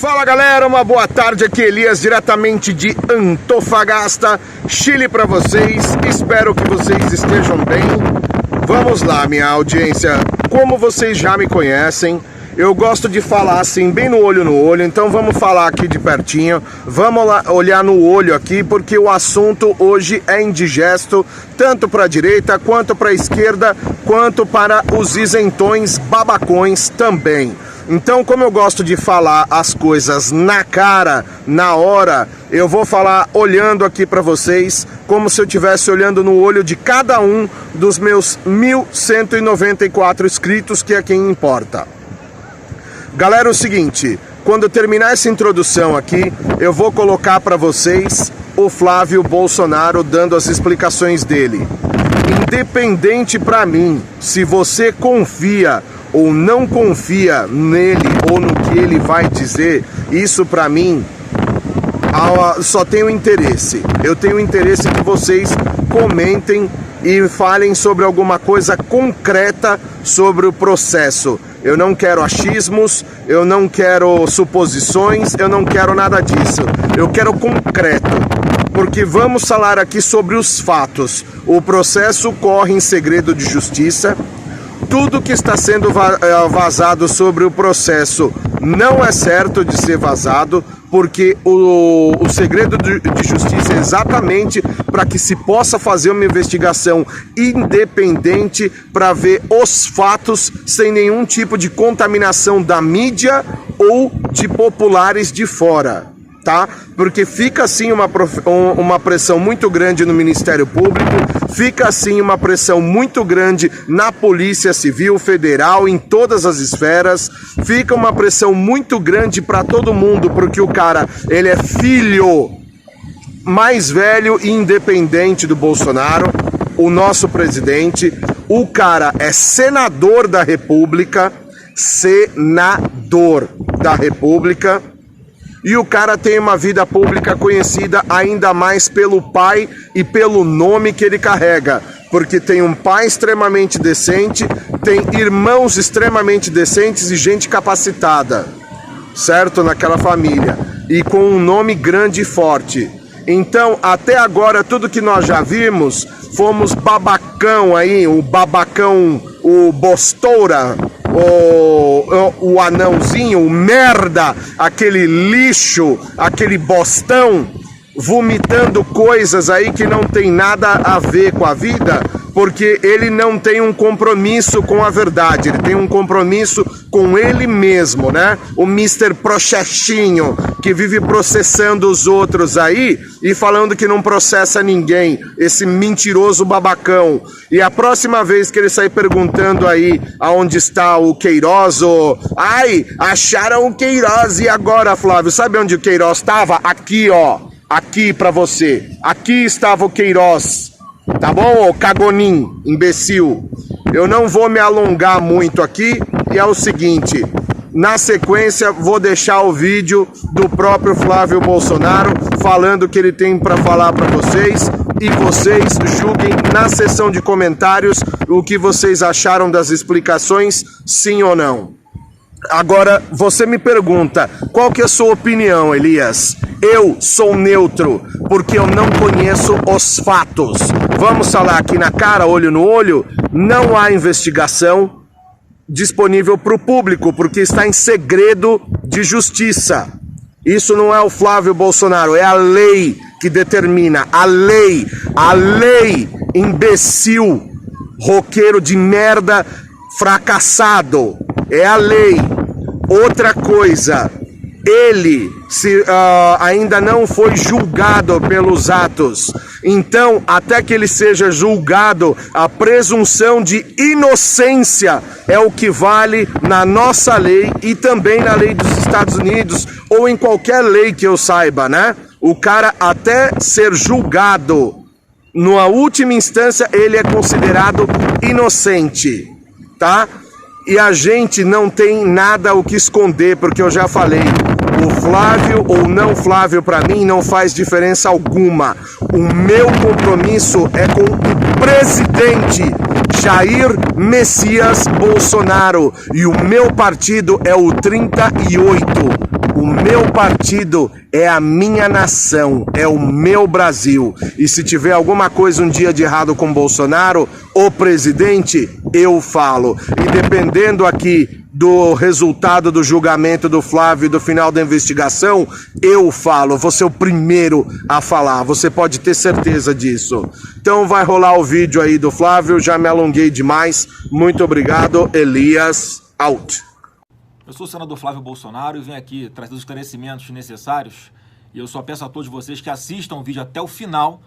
Fala galera, uma boa tarde, aqui Elias, diretamente de Antofagasta, Chile para vocês. Espero que vocês estejam bem. Vamos lá, minha audiência, como vocês já me conhecem, eu gosto de falar assim, bem no olho, então vamos falar aqui de pertinho, vamos lá, olhar no olho aqui, porque o assunto hoje é indigesto, tanto para a direita, quanto para a esquerda, quanto para os isentões babacões também. Então, como eu gosto de falar as coisas na cara, na hora, eu vou falar olhando aqui para vocês, como se eu estivesse olhando no olho de cada um dos meus 1.194 inscritos, que é quem importa. Galera, é o seguinte, quando eu terminar essa introdução aqui, eu vou colocar para vocês o Flávio Bolsonaro dando as explicações dele. Independente para mim, se você confia ou não confia nele ou no que ele vai dizer, isso para mim só tem um interesse. Eu tenho interesse que vocês comentem e falem sobre alguma coisa concreta sobre o processo. Eu não quero achismos, eu não quero suposições, eu não quero nada disso. Eu quero concreto, porque vamos falar aqui sobre os fatos. O processo corre em segredo de justiça. Tudo que está sendo vazado sobre o processo não é certo de ser vazado, porque o segredo de justiça é exatamente para que se possa fazer uma investigação independente para ver os fatos sem nenhum tipo de contaminação da mídia ou de populares de fora. Tá? Porque fica assim uma pressão muito grande no Ministério Público, fica assim uma pressão muito grande na Polícia Civil Federal, em todas as esferas, fica uma pressão muito grande para todo mundo, porque o cara, ele é filho mais velho e independente do Bolsonaro, o nosso presidente, o cara é senador da República, e o cara tem uma vida pública conhecida ainda mais pelo pai e pelo nome que ele carrega. Porque tem um pai extremamente decente, tem irmãos extremamente decentes e gente capacitada, certo? Naquela família. E com um nome grande e forte. Então, até agora, tudo que nós já vimos, fomos babacão aí, o babacão, o Bostoura, o anãozinho, o merda, aquele lixo, aquele bostão, vomitando coisas aí que não tem nada a ver com a vida, porque ele não tem um compromisso com a verdade, ele tem um compromisso com ele mesmo, né? O Mr. Processinho, que vive processando os outros aí e falando que não processa ninguém, esse mentiroso babacão. E a próxima vez que ele sair perguntando aí aonde está o Queiroz, ai, acharam o Queiroz, e agora, Flávio, sabe onde o Queiroz estava? Aqui, ó, aqui pra você, aqui estava o Queiroz. Tá bom, ô cagonim, imbecil? Eu não vou me alongar muito aqui, e é o seguinte, na sequência vou deixar o vídeo do próprio Flávio Bolsonaro falando o que ele tem para falar para vocês, e vocês julguem na seção de comentários o que vocês acharam das explicações, sim ou não. Agora, você me pergunta, qual que é a sua opinião, Elias? Eu sou neutro, porque eu não conheço os fatos. Vamos falar aqui na cara, olho no olho, não há investigação disponível para o público, porque está em segredo de justiça. Isso não é o Flávio Bolsonaro, é a lei que determina, a lei, imbecil, roqueiro de merda, fracassado, é a lei. Outra coisa, ele ainda não foi julgado pelos atos. Então, até que ele seja julgado, a presunção de inocência é o que vale na nossa lei e também na lei dos Estados Unidos, ou em qualquer lei que eu saiba, né? O cara, até ser julgado, na última instância, ele é considerado inocente, tá? E a gente não tem nada o que esconder, porque eu já falei, o Flávio ou não Flávio para mim não faz diferença alguma. O meu compromisso é com o presidente Jair Messias Bolsonaro e o meu partido é o 38. O meu partido é a minha nação, é o meu Brasil. E se tiver alguma coisa um dia de errado com Bolsonaro, o presidente, eu falo. E dependendo aqui do resultado do julgamento do Flávio e do final da investigação, eu falo, vou ser o primeiro a falar, você pode ter certeza disso. Então vai rolar o vídeo aí do Flávio, já me alonguei demais, muito obrigado, Elias, out. Eu sou o senador Flávio Bolsonaro e venho aqui trazer os esclarecimentos necessários e eu só peço a todos vocês que assistam o vídeo até o final,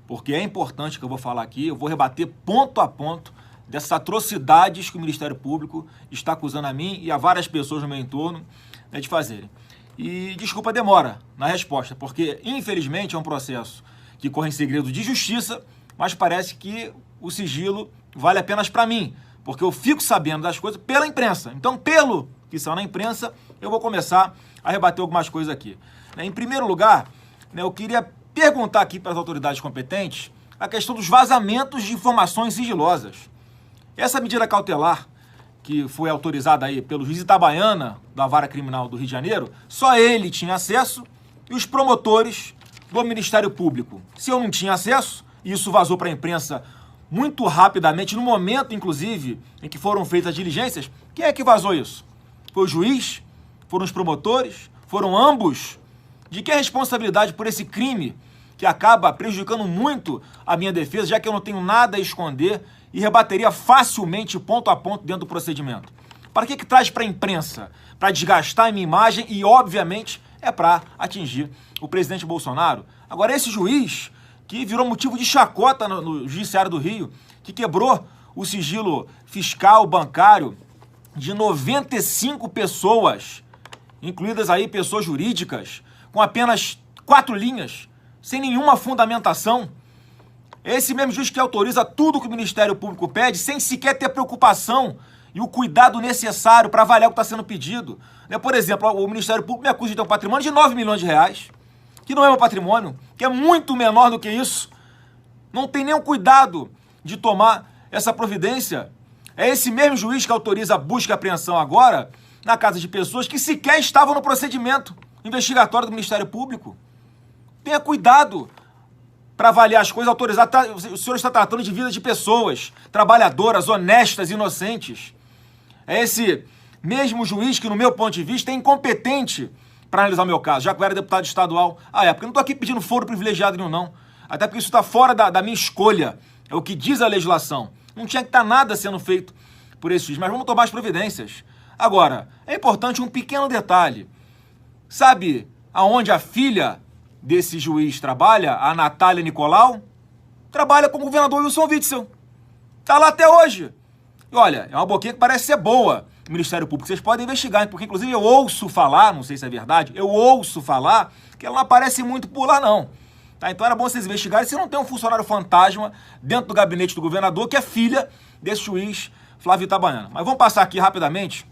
porque é importante que eu vou falar aqui, eu vou rebater ponto a ponto dessas atrocidades que o Ministério Público está acusando a mim e a várias pessoas no meu entorno, né, de fazerem. E desculpa a demora na resposta, porque infelizmente é um processo que corre em segredo de justiça, mas parece que o sigilo vale apenas para mim, porque eu fico sabendo das coisas pela imprensa. Então, pelo que são na imprensa, eu vou começar a rebater algumas coisas aqui. Em primeiro lugar, eu queria perguntar aqui para as autoridades competentes a questão dos vazamentos de informações sigilosas. Essa medida cautelar, que foi autorizada aí pelo juiz Itabaiana, da Vara Criminal do Rio de Janeiro, só ele tinha acesso e os promotores do Ministério Público. Se eu não tinha acesso, e isso vazou para a imprensa muito rapidamente, no momento, inclusive, em que foram feitas as diligências, quem é que vazou isso? Foi o juiz? Foram os promotores? Foram ambos? De que é a responsabilidade por esse crime que acaba prejudicando muito a minha defesa, já que eu não tenho nada a esconder e rebateria facilmente, ponto a ponto, dentro do procedimento? Para que traz para a imprensa? Para desgastar a minha imagem e, obviamente, é para atingir o presidente Bolsonaro. Agora, esse juiz que virou motivo de chacota no Judiciário do Rio, que quebrou o sigilo fiscal, bancário, de 95 pessoas, incluídas aí pessoas jurídicas, com apenas 4 linhas, sem nenhuma fundamentação. Esse mesmo juiz que autoriza tudo que o Ministério Público pede, sem sequer ter preocupação e o cuidado necessário para avaliar o que está sendo pedido. Por exemplo, o Ministério Público me acusa de ter um patrimônio de 9 milhões de reais, que não é meu patrimônio, que é muito menor do que isso. Não tem nenhum cuidado de tomar essa providência. É esse mesmo juiz que autoriza a busca e apreensão agora na casa de pessoas que sequer estavam no procedimento investigatório do Ministério Público. Tenha cuidado para avaliar as coisas, autorizar. O senhor está tratando de vidas de pessoas trabalhadoras, honestas, inocentes. É esse mesmo juiz que, no meu ponto de vista, é incompetente para analisar o meu caso, já que eu era deputado estadual à época. Eu não estou aqui pedindo foro privilegiado nenhum, não. Até porque isso está fora da minha escolha. É o que diz a legislação. Não tinha que estar nada sendo feito por esse juiz, mas vamos tomar as providências. Agora, é importante um pequeno detalhe. Sabe aonde a filha desse juiz trabalha, a Natália Nicolau? Trabalha com o governador Wilson Witzel. Está lá até hoje. E olha, é uma boquinha que parece ser boa, o Ministério Público. Vocês podem investigar, porque inclusive eu ouço falar, não sei se é verdade, eu ouço falar que ela não aparece muito por lá, não. Tá? Então era bom vocês investigarem se não tem um funcionário fantasma dentro do gabinete do governador, que é filha desse juiz Flávio Itabaiana. Mas vamos passar aqui rapidamente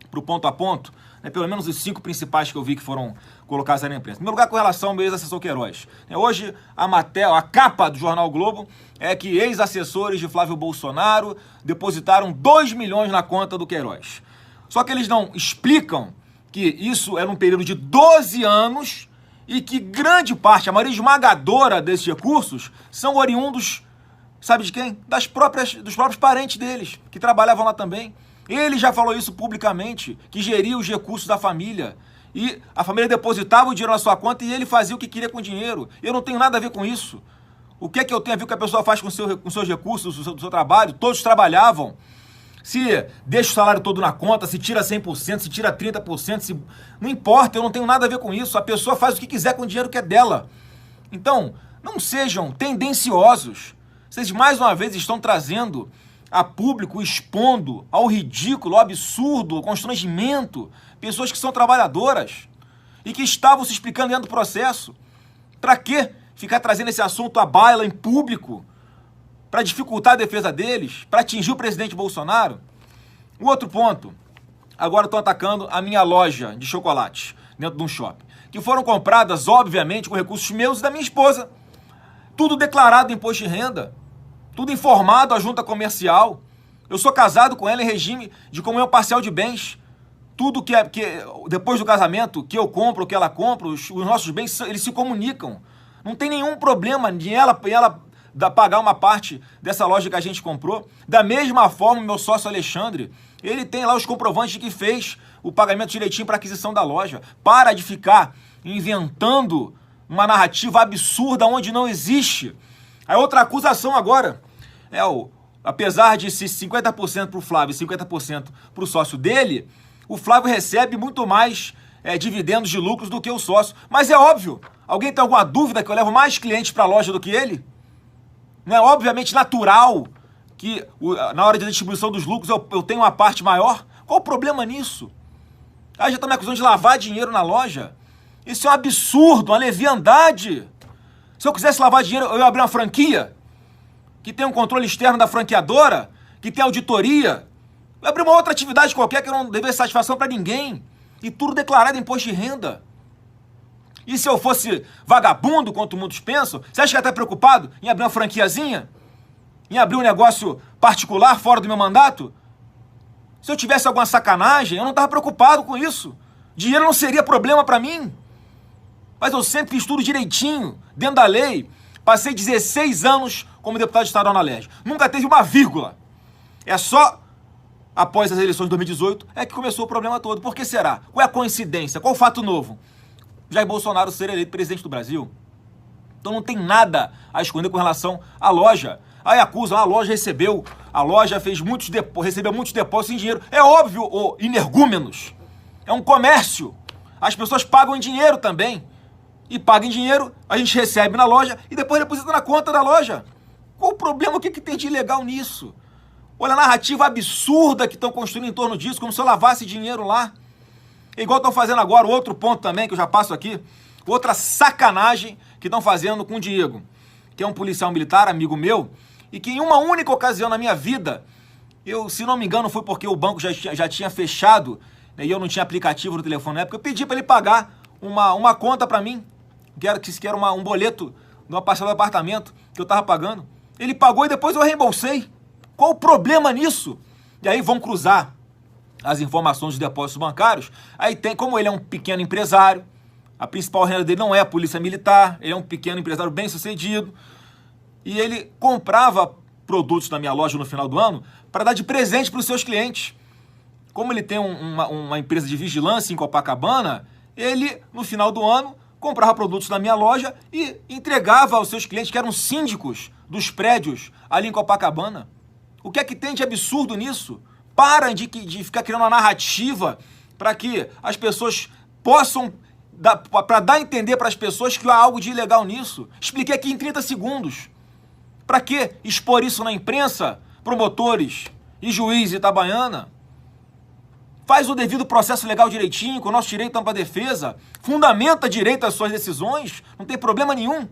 para o ponto a ponto, pelo menos os 5 principais que eu vi que foram colocados aí na imprensa. Em primeiro lugar, com relação ao meu ex-assessor Queiroz. Hoje, a capa do Jornal o Globo é que ex-assessores de Flávio Bolsonaro depositaram 2 milhões na conta do Queiroz. Só que eles não explicam que isso era um período de 12 anos e que grande parte, a maioria esmagadora desses recursos, são oriundos, sabe de quem? Dos próprios parentes deles, que trabalhavam lá também. Ele já falou isso publicamente, que geria os recursos da família. E a família depositava o dinheiro na sua conta e ele fazia o que queria com o dinheiro. Eu não tenho nada a ver com isso. O que é que eu tenho a ver com o que a pessoa faz com seus recursos, do seu trabalho? Todos trabalhavam. Se deixa o salário todo na conta, se tira 100%, se tira 30%, não importa, eu não tenho nada a ver com isso. A pessoa faz o que quiser com o dinheiro que é dela. Então, não sejam tendenciosos. Vocês, mais uma vez, estão trazendo a público, expondo ao ridículo, ao absurdo, ao constrangimento, pessoas que são trabalhadoras e que estavam se explicando dentro do processo. Para quê ficar trazendo esse assunto à baila em público? Para dificultar a defesa deles? Para atingir o presidente Bolsonaro? O outro ponto, agora estão atacando a minha loja de chocolates dentro de um shopping, que foram compradas, obviamente, com recursos meus e da minha esposa. Tudo declarado em imposto de renda. Tudo informado à junta comercial. Eu sou casado com ela em regime de comunhão parcial de bens. tudo que depois do casamento, que eu compro, que ela compra, os nossos bens, eles se comunicam. Não tem nenhum problema de ela pagar uma parte dessa loja que a gente comprou. Da mesma forma, meu sócio Alexandre, ele tem lá os comprovantes de que fez o pagamento direitinho para aquisição da loja. Para de ficar inventando uma narrativa absurda onde não existe. Aí outra acusação agora apesar de ser 50% para o Flávio e 50% para o sócio dele, o Flávio recebe muito mais dividendos de lucros do que o sócio. Mas é óbvio, alguém tem alguma dúvida que eu levo mais clientes para a loja do que ele? Não é obviamente natural que na hora de distribuição dos lucros eu tenho uma parte maior? Qual o problema nisso? Já estão me acusando de lavar dinheiro na loja? Isso é um absurdo, uma leviandade. Se eu quisesse lavar dinheiro, eu ia abrir uma franquia que tem um controle externo da franqueadora, que tem auditoria. Eu ia abrir uma outra atividade qualquer que não devesse satisfação para ninguém. E tudo declarado em imposto de renda. E se eu fosse vagabundo, quanto muitos pensam, você acha que eu ia estar preocupado em abrir uma franquiazinha? Em abrir um negócio particular fora do meu mandato? Se eu tivesse alguma sacanagem, eu não estava preocupado com isso. Dinheiro não seria problema para mim. Mas eu sempre fiz tudo direitinho, dentro da lei. Passei 16 anos como deputado estadual na Alerj. Nunca teve uma vírgula. É só após as eleições de 2018 é que começou o problema todo. Por que será? Qual é a coincidência? Qual o fato novo? Jair Bolsonaro ser eleito presidente do Brasil. Então não tem nada a esconder com relação à loja. Aí acusam, a loja recebeu, a loja fez recebeu muitos depósitos em dinheiro. É óbvio, energúmenos. É um comércio. As pessoas pagam em dinheiro também. E paga em dinheiro, a gente recebe na loja e depois deposita na conta da loja. Qual o problema? O que tem de ilegal nisso? Olha a narrativa absurda que estão construindo em torno disso, como se eu lavasse dinheiro lá. É igual estão fazendo agora, outro ponto também, que eu já passo aqui, outra sacanagem que estão fazendo com o Diego, que é um policial militar, amigo meu, e que em uma única ocasião na minha vida, se não me engano, foi porque o banco já tinha fechado, né, e eu não tinha aplicativo no telefone na época, eu pedi para ele pagar uma conta para mim, que era um boleto de uma parcela do apartamento que eu estava pagando. Ele pagou e depois eu reembolsei. Qual o problema nisso? E aí vão cruzar as informações dos depósitos bancários. Aí tem, como ele é um pequeno empresário, a principal renda dele não é a polícia militar, ele é um pequeno empresário bem sucedido, e ele comprava produtos na minha loja no final do ano para dar de presente para os seus clientes. Como ele tem uma empresa de vigilância em Copacabana, ele, no final do ano, comprava produtos na minha loja e entregava aos seus clientes, que eram síndicos dos prédios ali em Copacabana. O que é que tem de absurdo nisso? Para de ficar criando uma narrativa para que as pessoas possam, para dar a entender para as pessoas que há algo de ilegal nisso. Expliquei aqui em 30 segundos. Para que expor isso na imprensa, promotores e juiz Itabaiana? Faz o devido processo legal direitinho, com o nosso direito à defesa, fundamenta direito às suas decisões, não tem problema nenhum.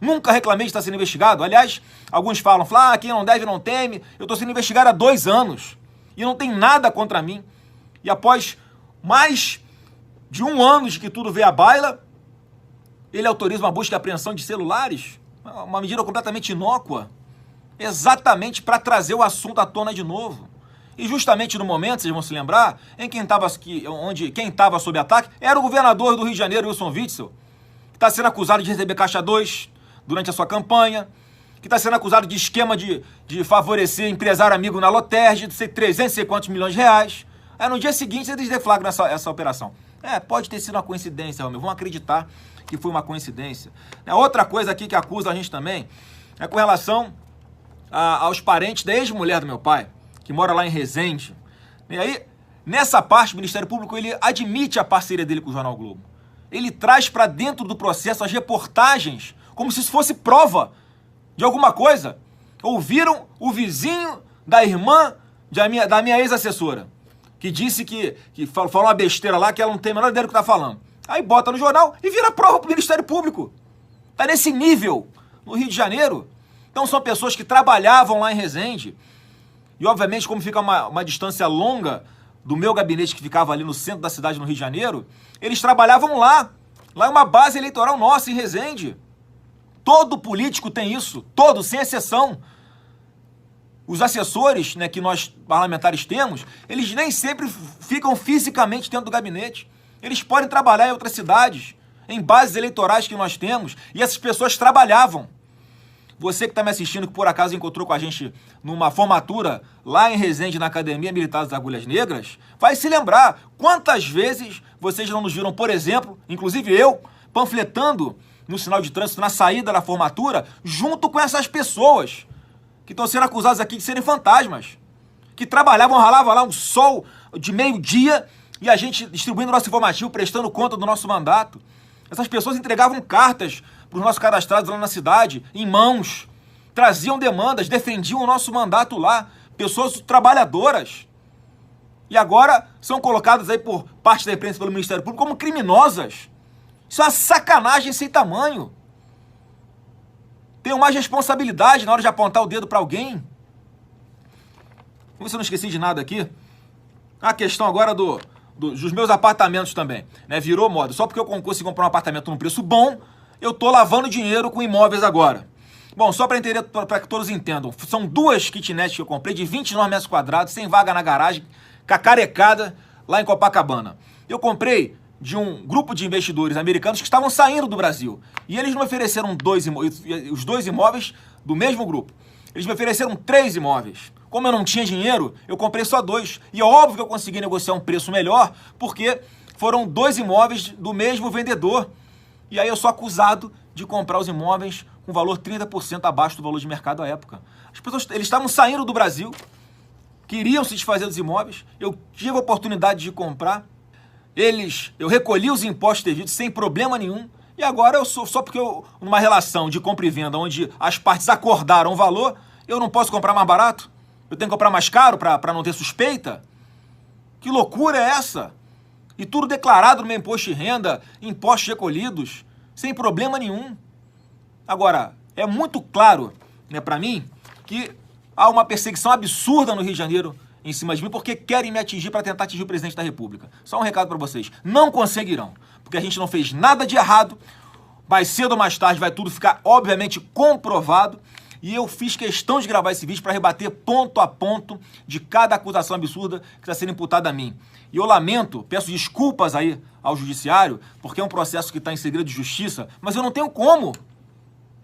Nunca reclamei de estar sendo investigado. Aliás, alguns falam, quem não deve não teme. Eu estou sendo investigado há 2 anos e não tem nada contra mim. E após mais de 1 ano de que tudo veio à baila, ele autoriza uma busca e apreensão de celulares, uma medida completamente inócua, exatamente para trazer o assunto à tona de novo. E justamente no momento, vocês vão se lembrar, em quem estava sob ataque era o governador do Rio de Janeiro, Wilson Witzel, que está sendo acusado de receber caixa 2 durante a sua campanha, que está sendo acusado de esquema de favorecer empresário amigo na Lotterge, de ser 300 e quantos milhões de reais. Aí no dia seguinte eles deflagram essa operação. Pode ter sido uma coincidência, Romeu. Vamos acreditar que foi uma coincidência. Outra coisa aqui que acusa a gente também é com relação aos parentes da ex-mulher do meu pai, que mora lá em Resende. E aí, nessa parte, o Ministério Público ele admite a parceria dele com o Jornal Globo. Ele traz para dentro do processo as reportagens como se isso fosse prova de alguma coisa. Ouviram o vizinho da irmã da minha ex-assessora, que disse que falou uma besteira lá, que ela não tem a menor ideia do que está falando. Aí bota no jornal e vira prova para o Ministério Público. Está nesse nível no Rio de Janeiro. Então são pessoas que trabalhavam lá em Resende. E obviamente, como fica uma distância longa do meu gabinete, que ficava ali no centro da cidade, no Rio de Janeiro, eles trabalhavam lá. Lá é uma base eleitoral nossa, em Resende. Todo político tem isso. Todo, sem exceção. Os assessores, né, que nós parlamentares temos, eles nem sempre ficam fisicamente dentro do gabinete. Eles podem trabalhar em outras cidades, em bases eleitorais que nós temos, e essas pessoas trabalhavam. Você que está me assistindo, que por acaso encontrou com a gente numa formatura lá em Resende, na Academia Militar das Agulhas Negras, vai se lembrar quantas vezes vocês não nos viram, por exemplo, inclusive eu, panfletando no sinal de trânsito na saída da formatura, junto com essas pessoas que estão sendo acusadas aqui de serem fantasmas, que trabalhavam, ralavam lá um sol de meio-dia e a gente distribuindo nosso informativo, prestando conta do nosso mandato. Essas pessoas entregavam cartas para os nossos cadastrados lá na cidade, em mãos, traziam demandas, defendiam o nosso mandato lá, pessoas trabalhadoras. E agora são colocadas aí por parte da imprensa pelo Ministério Público como criminosas. Isso é uma sacanagem sem tamanho. Tenham mais responsabilidade na hora de apontar o dedo para alguém. Vamos ver se eu não esqueci de nada aqui. A questão agora dos meus apartamentos também, né? Virou moda. Só porque eu consigo comprar um apartamento num preço bom, eu tô lavando dinheiro com imóveis agora. Bom, só para entender, para que todos entendam, são 2 kitnets que eu comprei de 29 metros quadrados, sem vaga na garagem, cacarecada, lá em Copacabana. Eu comprei de um grupo de investidores americanos que estavam saindo do Brasil. E eles me ofereceram os 2 imóveis do mesmo grupo. Eles me ofereceram 3 imóveis. Como eu não tinha dinheiro, eu comprei só 2. E é óbvio que eu consegui negociar um preço melhor, porque foram 2 imóveis do mesmo vendedor. E aí eu sou acusado de comprar os imóveis com valor 30% abaixo do valor de mercado à época. As pessoas, eles estavam saindo do Brasil, queriam se desfazer dos imóveis, eu tive a oportunidade de comprar, eu recolhi os impostos devidos sem problema nenhum, e agora eu sou, só porque numa relação de compra e venda, onde as partes acordaram o valor, eu não posso comprar mais barato? Eu tenho que comprar mais caro para não ter suspeita? Que loucura é essa? E tudo declarado no meu imposto de renda, impostos recolhidos, sem problema nenhum. Agora, é muito claro, né, para mim, que há uma perseguição absurda no Rio de Janeiro em cima de mim, porque querem me atingir para tentar atingir o presidente da República. Só um recado para vocês, não conseguirão, porque a gente não fez nada de errado, mais cedo ou mais tarde vai tudo ficar, obviamente, comprovado, e eu fiz questão de gravar esse vídeo para rebater ponto a ponto de cada acusação absurda que está sendo imputada a mim. E eu lamento, peço desculpas aí ao judiciário, porque é um processo que está em segredo de justiça, mas eu não tenho como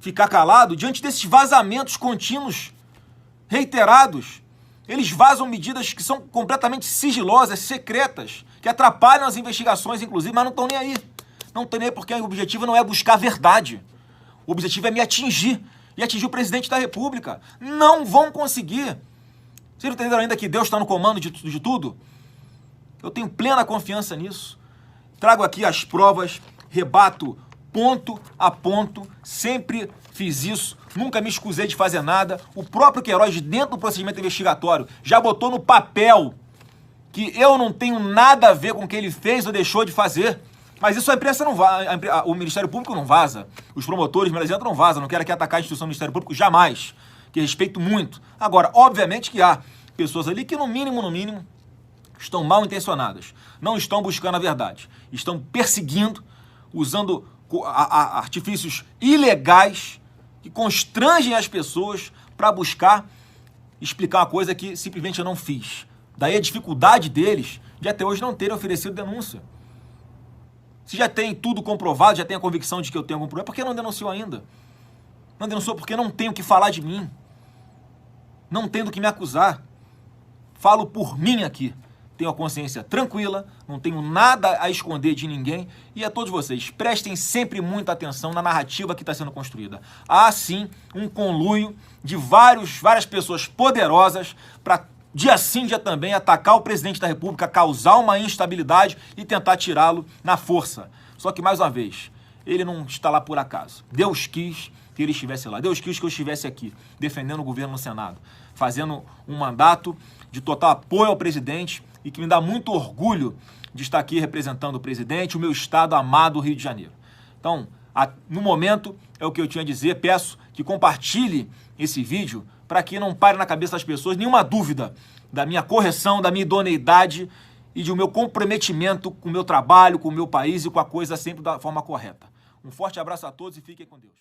ficar calado diante desses vazamentos contínuos, reiterados. Eles vazam medidas que são completamente sigilosas, secretas, que atrapalham as investigações, inclusive, mas não estão nem aí. Não estão nem aí porque o objetivo não é buscar a verdade. O objetivo é me atingir. E atingir o presidente da República. Não vão conseguir. Vocês não entenderam ainda que Deus está no comando de tudo? Eu tenho plena confiança nisso. Trago aqui as provas, rebato ponto a ponto, sempre fiz isso, nunca me escusei de fazer nada. O próprio Queiroz, dentro do procedimento investigatório, já botou no papel que eu não tenho nada a ver com o que ele fez ou deixou de fazer. Mas isso a imprensa não vaza, o Ministério Público não vaza, os promotores, não vazam, não quero aqui atacar a instituição do Ministério Público, jamais, que respeito muito. Agora, obviamente que há pessoas ali que, no mínimo, estão mal intencionadas, não estão buscando a verdade, estão perseguindo, usando artifícios ilegais que constrangem as pessoas para buscar explicar uma coisa que simplesmente eu não fiz. Daí a dificuldade deles de até hoje não terem oferecido denúncia. Se já tem tudo comprovado, já tem a convicção de que eu tenho algum problema, por que não denunciou ainda? Não denunciou porque não tem o que falar de mim. Não tem do que me acusar. Falo por mim aqui. Tenho a consciência tranquila, não tenho nada a esconder de ninguém. E a todos vocês, prestem sempre muita atenção na narrativa que está sendo construída. Há, sim, um conluio de várias pessoas poderosas para, dia sim, dia também, atacar o presidente da República, causar uma instabilidade e tentar tirá-lo na força. Só que, mais uma vez, ele não está lá por acaso. Deus quis que ele estivesse lá. Deus quis que eu estivesse aqui, defendendo o governo no Senado, fazendo um mandato de total apoio ao presidente e que me dá muito orgulho de estar aqui representando o presidente, o meu estado amado, Rio de Janeiro. Então, no momento, é o que eu tinha a dizer. Peço que compartilhe esse vídeo para que não pare na cabeça das pessoas nenhuma dúvida da minha correção, da minha idoneidade e do meu comprometimento com o meu trabalho, com o meu país e com a coisa sempre da forma correta. Um forte abraço a todos e fiquem com Deus.